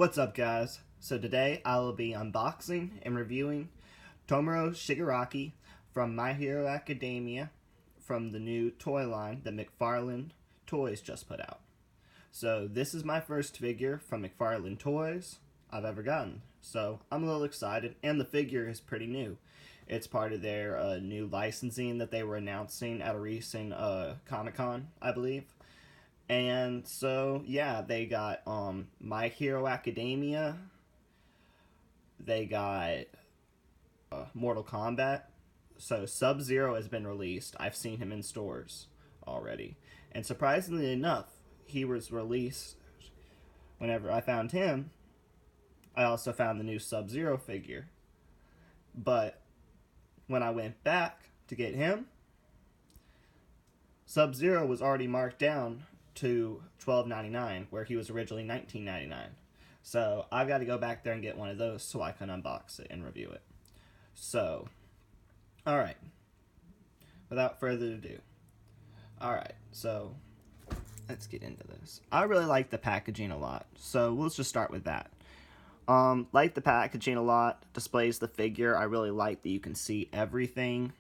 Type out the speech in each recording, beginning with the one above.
What's up, guys? So today I will be unboxing and reviewing Tomaru Shigaraki from My Hero Academia from the new toy line that McFarlane Toys just put out. So this is my first figure from McFarlane Toys I've ever gotten. So I'm a little excited, and the figure is pretty new. It's part of their new licensing that they were announcing at a recent Comic-Con, I believe. And so, yeah, they got My Hero Academia. They got Mortal Kombat. So Sub-Zero has been released. I've seen him in stores already. And surprisingly enough, he was released whenever I found him. I also found the new Sub-Zero figure. But when I went back to get him, Sub-Zero was already marked down to $12.99, where he was originally $19.99. So I've got to go back there and get one of those so I can unbox it and review it. So, alright. Without further ado. Alright, so let's get into this. I really like the packaging a lot, so let's just start with that. Like the packaging a lot. Displays the figure. I really like that you can see everything.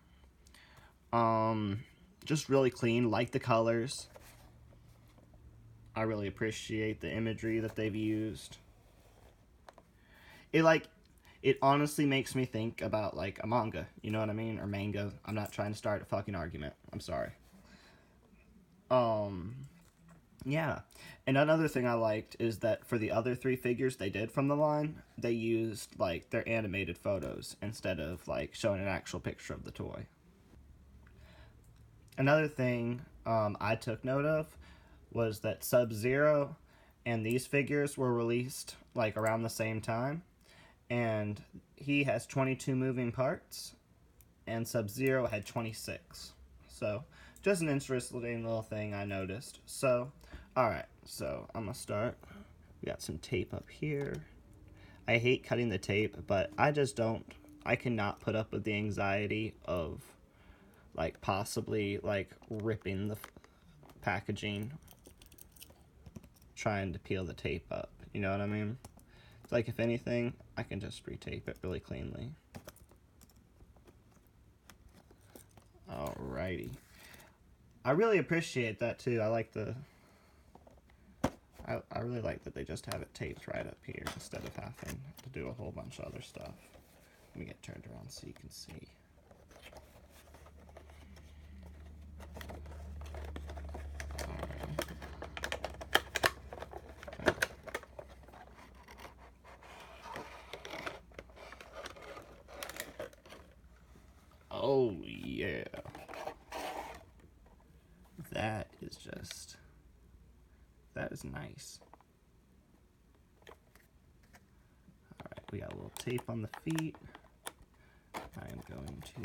Just really clean. Like the colors. I really appreciate the imagery that they've used. It honestly makes me think about like a manga, you know what I mean? Or manga. I'm not trying to start a fucking argument. I'm sorry. Yeah. And another thing I liked is that for the other three figures they did from the line, they used like their animated photos instead of like showing an actual picture of the toy. Another thing I took note of was that Sub-Zero and these figures were released like around the same time, and he has 22 moving parts and Sub-Zero had 26. So just an interesting little thing I noticed. So alright, so I'm gonna start. We got some tape up here. I hate cutting the tape, but I cannot put up with the anxiety of like possibly like ripping the packaging trying to peel the tape up, you know what I mean? It's like, if anything, I can just retape it really cleanly. Alrighty. I really appreciate that too. I really like that they just have it taped right up here instead of having to do a whole bunch of other stuff. Let me get turned around so you can see. Oh, yeah. That is nice. Alright, we got a little tape on the feet. I am going to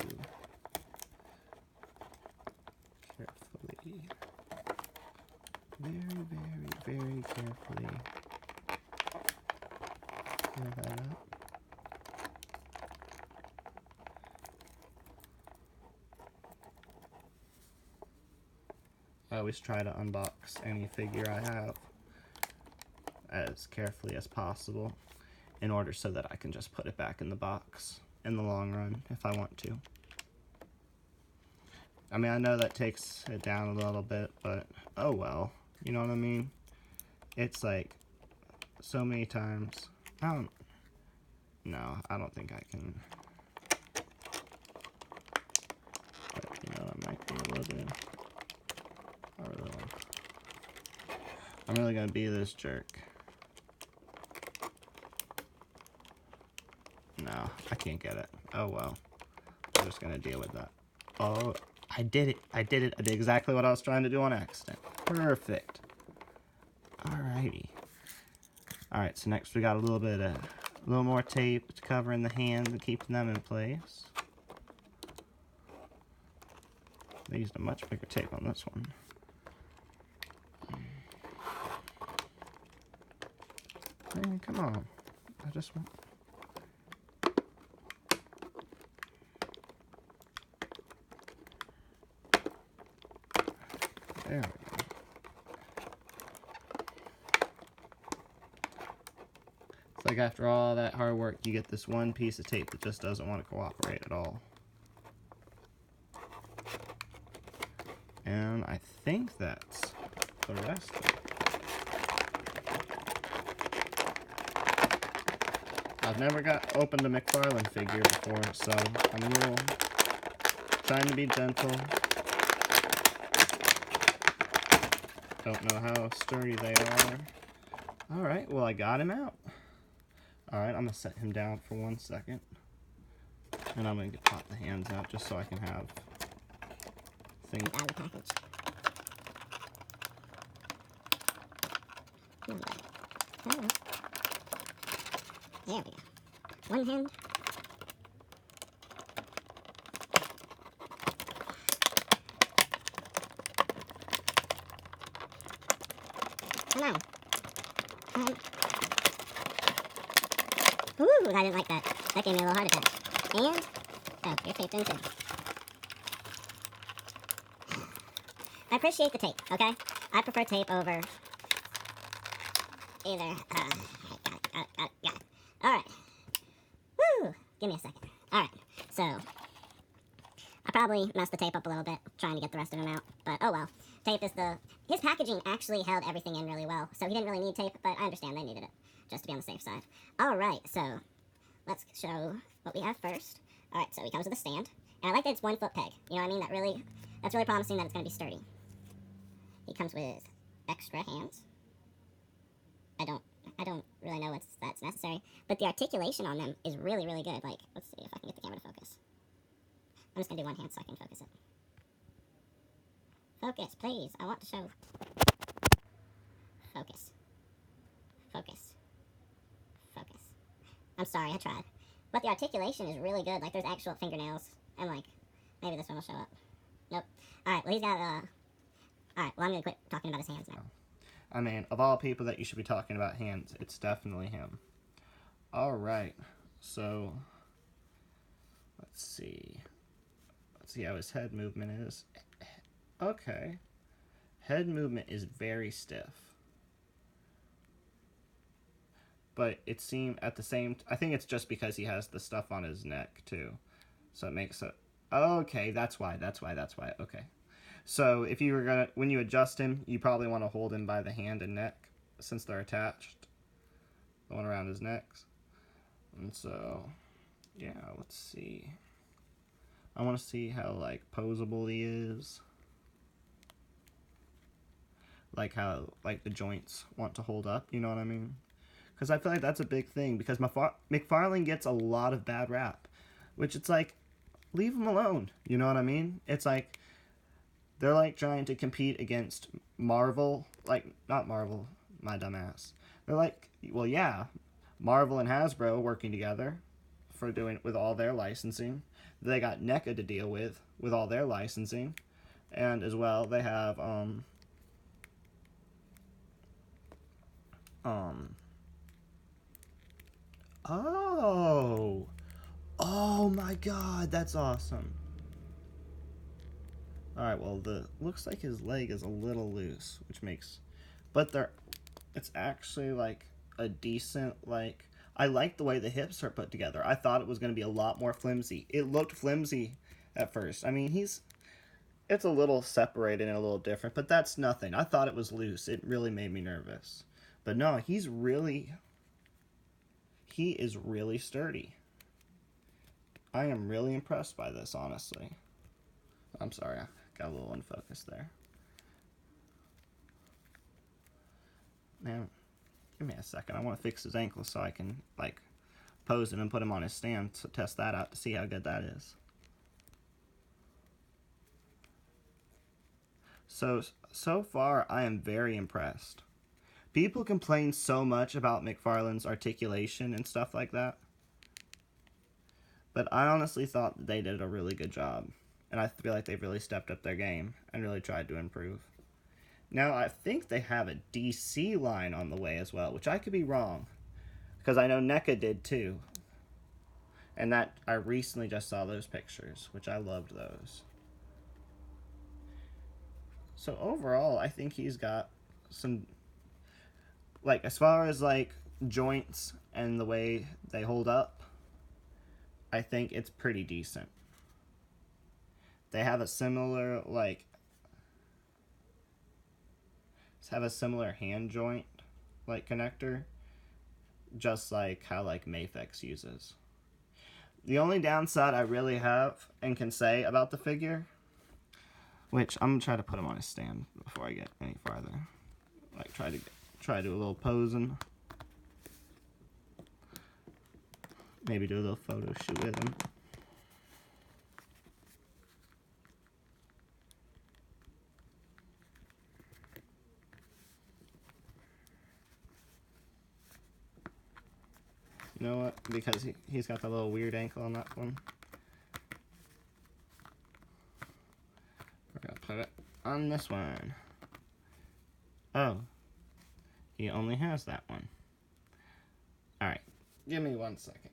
carefully, very carefully peel that up. I always try to unbox any figure I have as carefully as possible in order so that I can just put it back in the box in the long run if I want to. I mean, I know that takes it down a little bit, but oh well, you know what I mean? It's like so many times. I don't think I can. But you know, I might be able to. I'm really gonna be this jerk. No, I can't get it. Oh well. I'm just gonna deal with that. Oh, I did it. I did exactly what I was trying to do on accident. Perfect. Alrighty. Alright, so next we got a little more tape covering the hands and keeping them in place. They used a much bigger tape on this one. Man, come on. I just want... There we go. It's like after all that hard work, you get this one piece of tape that just doesn't want to cooperate at all. And I think that's the rest of it. I've never opened a McFarlane figure before, so I'm a little trying to be gentle. Don't know how sturdy they are. Alright, well I got him out. Alright, I'm going to set him down for 1 second. And I'm going to pop the hands out just so I can have things out of the package. Oh. There we go. One hand. Come on. Ooh, I didn't like that. That gave me a little heart attack. And, oh, you're taped in too. I appreciate the tape, okay? I prefer tape over either. Got it. Alright. Woo! Give me a second. Alright, so I probably messed the tape up a little bit trying to get the rest of them out, but oh well. Tape is his packaging actually held everything in really well, so he didn't really need tape, but I understand they needed it, just to be on the safe side. Alright, so let's show what we have first. Alright, so he comes with a stand, and I like that it's 1 foot peg, you know what I mean? That's really promising that it's going to be sturdy. He comes with extra hands. I don't really know that's necessary, but the articulation on them is really, really good. Like, let's see if I can get the camera to focus. I'm just gonna do one hand so I can focus it. Focus, please. I want to show. Focus. Focus. Focus. I'm sorry, I tried. But the articulation is really good. Like, there's actual fingernails, and like, maybe this one will show up. Nope. Alright, well he's got, alright, well I'm gonna quit talking about his hands now. I mean, of all people that you should be talking about hands, it's definitely him. Alright, so let's see. Let's see how his head movement is. Okay. Head movement is very stiff. But it seemed at the same... I think it's just because he has the stuff on his neck, too. So it makes it... Okay, that's why. Okay. So if you were gonna... When you adjust him, you probably want to hold him by the hand and neck, since they're attached. The one around his neck. And so... Yeah, let's see. I want to see how, like, posable he is. Like how, like, the joints want to hold up, you know what I mean? Because I feel like that's a big thing, because McFarlane gets a lot of bad rap. Which it's like, leave him alone, you know what I mean? It's like, they're like trying to compete against Marvel, like, not Marvel, my dumbass. They're like, well, yeah, Marvel and Hasbro working together for doing with all their licensing. They got NECA to deal with all their licensing. And as well, they have, oh my god, that's awesome. Alright, well, looks like his leg is a little loose, which makes, but it's actually, like, a decent, like, I like the way the hips are put together. I thought it was going to be a lot more flimsy. It looked flimsy at first. I mean, it's a little separated and a little different, but that's nothing. I thought it was loose. It really made me nervous. But no, he is really sturdy. I am really impressed by this, honestly. I'm sorry, I got a little unfocused there. Man, give me a second. I want to fix his ankle so I can, like, pose him and put him on his stand to test that out to see how good that is. So far, I am very impressed. People complain so much about McFarlane's articulation and stuff like that. But I honestly thought that they did a really good job. And I feel like they've really stepped up their game and really tried to improve. Now, I think they have a DC line on the way as well, which I could be wrong. Because I know NECA did too. And that I recently just saw those pictures, which I loved those. So overall, I think he's got some, like, as far as, like, joints and the way they hold up, I think it's pretty decent. They have a similar hand joint connector, just like how Mafex uses. The only downside I really have and can say about the figure, which I'm gonna try to put him on his stand before I get any farther. Try to do a little posing. Maybe do a little photo shoot with him. You know what? Because he's got the little weird ankle on that one. We're gonna put it on this one. Oh. He only has that one. Alright. Give me 1 second.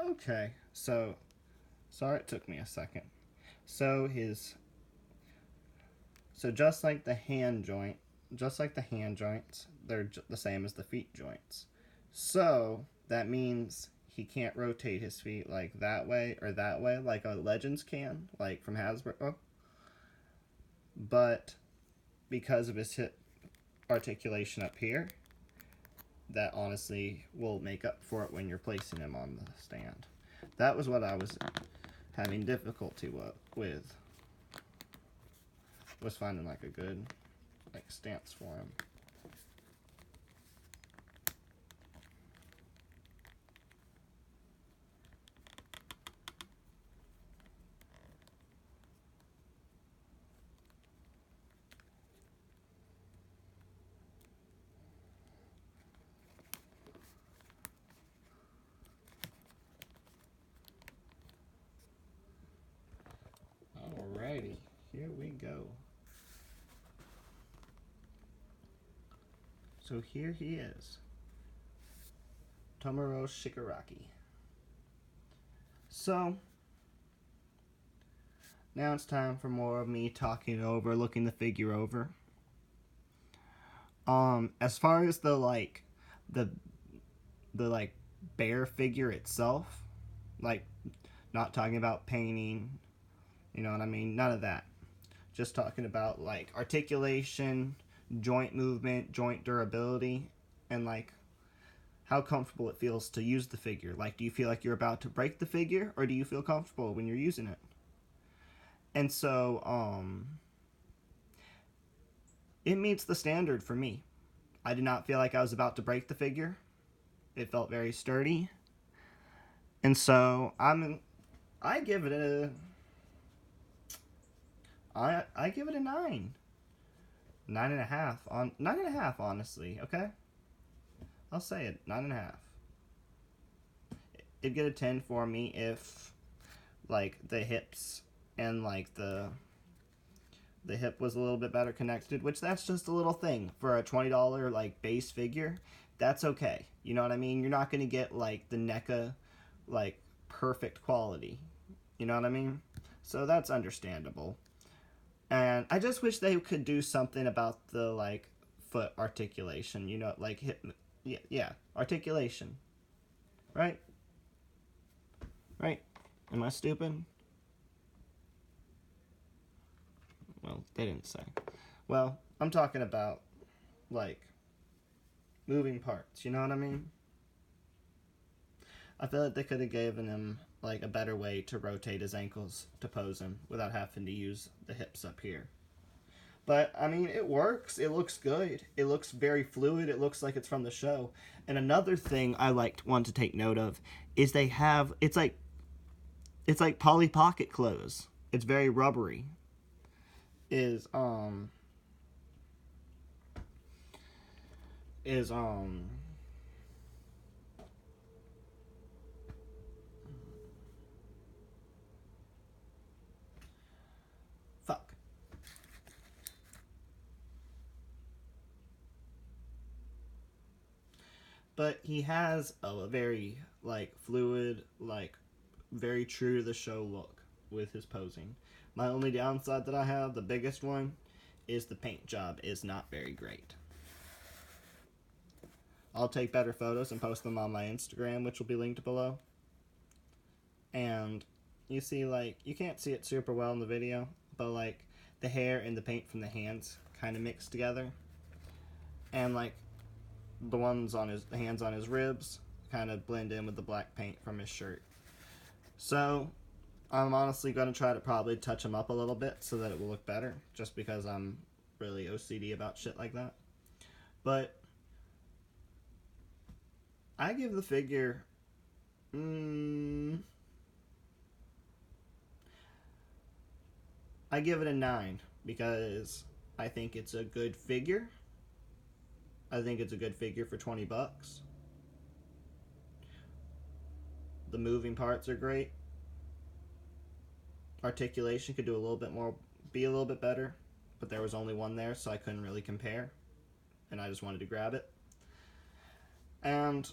Okay, so sorry it took me a second. So just like the hand joints, they're the same as the feet joints. So that means he can't rotate his feet like that way or that way like a Legends can, like from Hasbro. But because of his hip articulation up here, that honestly will make up for it when you're placing him on the stand. That was what I was having difficulty with. Was finding a good stance for him. Alrighty, here we go. So here he is, Tomaru Shigaraki. So now it's time for more of me looking the figure over. As far as the bare figure itself, not talking about painting, you know what I mean? None of that. Just talking about articulation, joint movement, joint durability, and how comfortable it feels to use the figure. Do you feel like you're about to break the figure, or do you feel comfortable when you're using it? And so, it meets the standard for me. I did not feel like I was about to break the figure. It felt very sturdy. And so, I give it a 9. 9.5 9.5, honestly, okay? I'll say it, 9.5. It'd get a 10 for me if the hips and the hip was a little bit better connected, which that's just a little thing for a $20 base figure. that's okay. You know what I mean? You're not going to get like the NECA like perfect quality. You know what I mean? So that's understandable. And I just wish they could do something about the like foot articulation, you know, like hip, yeah, articulation. Right? Right? Am I stupid? Well, they didn't say. Well, I'm talking about like moving parts, you know what I mean? I feel like they could have given him like a better way to rotate his ankles to pose him without having to use the hips up here. But I mean, it works. It looks good. It looks very fluid. It looks like it's from the show. And another thing I want to take note of is they have it's like Polly Pocket clothes. It's very rubbery. Is is fuck. But he has a very like fluid, like very true to the show look with his posing. My only downside that I have, the biggest one, is the paint job is not very great. I'll take better photos and post them on my Instagram, which will be linked below. And you see, like, you can't see it super well in the video, but like the hair and the paint from the hands kind of mixed together. And like the ones on the hands on his ribs kind of blend in with the black paint from his shirt. So I'm honestly going to try to probably touch him up a little bit so that it will look better, just because I'm really OCD about shit like that. But I give the figure I give it a 9 because I think it's a good figure. I think it's a good figure for $20. The moving parts are great. Articulation could do a little bit more, be a little bit better, but there was only one there, so I couldn't really compare, and I just wanted to grab it. And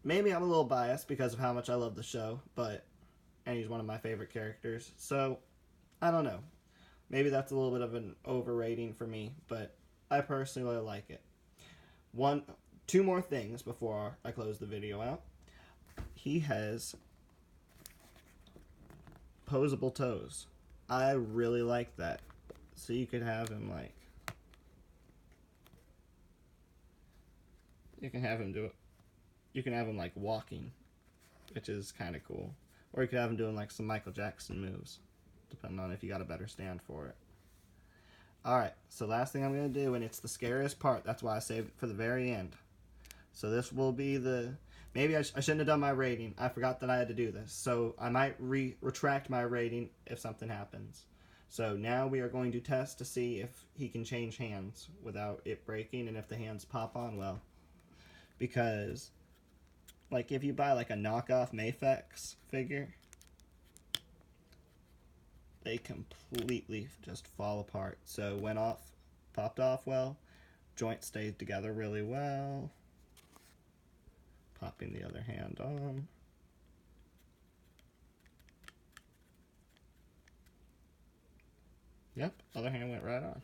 maybe I'm a little biased because of how much I love the show, and he's one of my favorite characters, so I don't know. Maybe that's a little bit of an overrating for me, but I personally really like it. Two more things before I close the video out. He has posable toes. I really like that. So you could have him like, you can have him do it. You can have him like walking, which is kind of cool. Or you could have him doing like some Michael Jackson moves, depending on if you got a better stand for it. Alright, so last thing I'm going to do, and it's the scariest part, that's why I saved it for the very end. So this will be maybe I shouldn't have done my rating. I forgot that I had to do this. So I might retract my rating if something happens. So now we are going to test to see if he can change hands without it breaking, and if the hands pop on well. Because, like, if you buy like a knockoff Mafex figure, they completely just fall apart. So popped off well, joint stayed together really well. Popping the other hand on. Yep, other hand went right on.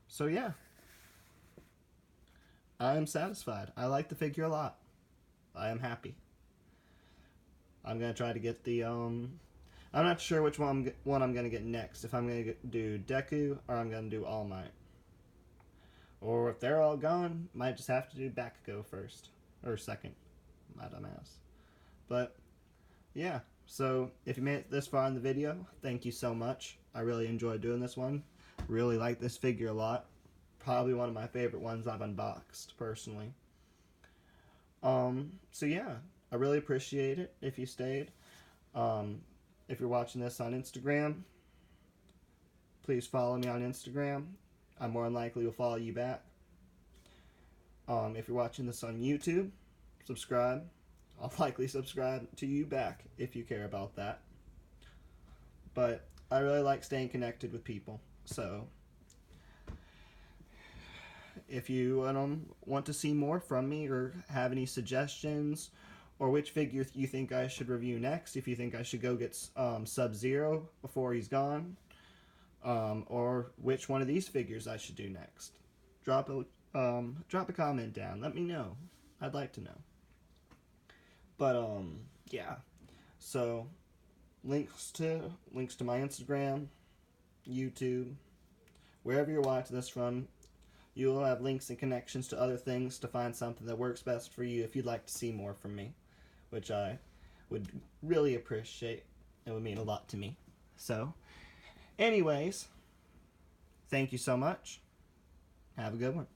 So yeah, I am satisfied. I like the figure a lot. I am happy. I'm gonna try to get the I'm not sure which one I'm gonna get next. If I'm gonna do Deku or I'm gonna do All Might. Or if they're all gone, might just have to do Bakugo first or second. My dumbass. But yeah, so if you made it this far in the video, thank you so much. I really enjoyed doing this one. Really like this figure a lot. Probably one of my favorite ones I've unboxed personally. So yeah, I really appreciate it if you stayed. If you're watching this on Instagram, please follow me on Instagram. I more than likely will follow you back. If you're watching this on YouTube, subscribe. I'll likely subscribe to you back if you care about that. But I really like staying connected with people. So if you want to see more from me or have any suggestions, or which figure you think I should review next, if you think I should go get Sub-Zero before he's gone, or which one of these figures I should do next, drop a comment down. Let me know. I'd like to know. But yeah. So links to my Instagram, YouTube, wherever you're watching this from, you'll have links and connections to other things to find something that works best for you if you'd like to see more from me, which I would really appreciate. It would mean a lot to me. So, anyways, thank you so much. Have a good one.